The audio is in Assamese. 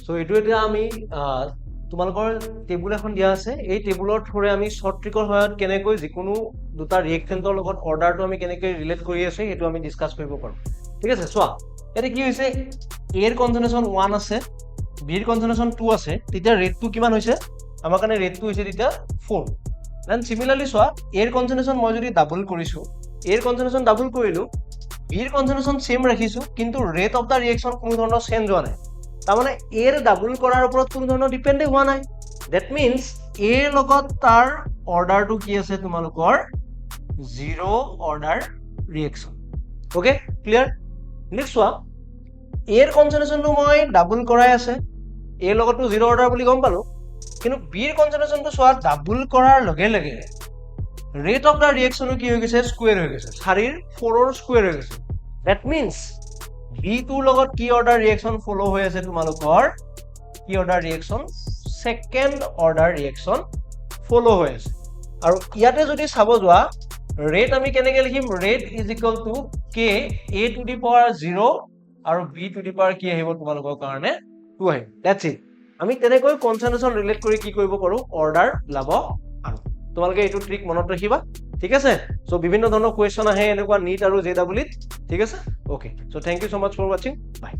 সো এইটো এতিয়া আমি তোমালোকৰ টেবুল এখন দিয়া আছে এই টেবুলৰ থ্ৰুৰে আমি শৰ্ট ট্ৰিকৰ সহায়ত কেনেকৈ যিকোনো দুটা ৰিয়েক্টেণ্টৰ লগত অৰ্ডাৰটো আমি কেনেকৈ ৰিলেট কৰি আছে সেইটো আমি ডিছকাছ কৰিব পাৰোঁ ঠিক আছে চোৱা ইয়াতে কি হৈছে এৰ কনজুগেশ্যন 1 আছে বিৰ কনজুগেশ্যন 2 আছে তেতিয়া ৰেটটো কিমান হৈছে আমাৰ কাৰণে ৰেটটো হৈছে তেতিয়া 4 দেন সিমিলাৰলি চোৱা এৰ কনজুগেশ্যন মই যদি ডাবল কৰিছো এৰ কনজুগেশ্যন ডাবল কৰিলো বিৰ কনজুগেশ্যন সেম ৰাখিছো কিন্তু ৰেট অফ দা ৰিয়েকচন কোনো ধৰণৰ চেঞ্জ হোৱা নাই তাৰমানে এৰ ডাবল কৰাৰ ওপৰত কোনো ধৰণৰ ডিপেন্ড হোৱা নাই দ্যাট মিন্স এৰ লগত তাৰ অৰ্ডাৰটো কি আছে তোমালোকৰ zero order reaction okay clear next চোৱা এৰ কনজুগেশ্যনটো মই ডাবল কৰাই আছে এৰ লগতো জিৰো অৰ্ডাৰ বুলি গম পালো কিন্তু বিৰ কনজুগেশ্যনটো চোৱা ডাবল কৰাৰ লগে লগে ৰেট অফ দা ৰিয়েকচনো কি হৈ গৈছে স্কোয়াৰ হৈ গৈছে 4ৰ 4ৰ স্কোয়াৰ হৈ গৈছে দ্যাট মিন্স B2 লগত কি অৰ্ডাৰ ৰিয়েকচন ফলো হৈ আছে তোমালোকৰ কি order reaction second order reaction follow হৈ আছে আৰু ইয়াতে যদি চাব যোৱা ৰেট আমি কেনেকৈ লিখিম rate is equal to k a to the power 0 আৰু b টু দি পাৱাৰ কি আহিব তোমালোকৰ কাৰণে 2 আহিব দ্যাটস ইট আমি তেনেকৈ কনসেন্ট্ৰেশন ৰিলেট কৰি কি কৰিব পাৰো অৰ্ডাৰ লাভ আৰু তোমালোকে এইটো ট্ৰিক মনত ৰাখিবা ঠিক আছে সো বিভিন্ন ধৰণৰ কোৱেশ্চন আহে এনেকুৱা নীট আৰু জেডব্লিউত ঠিক আছে okay so thank you so much for watching by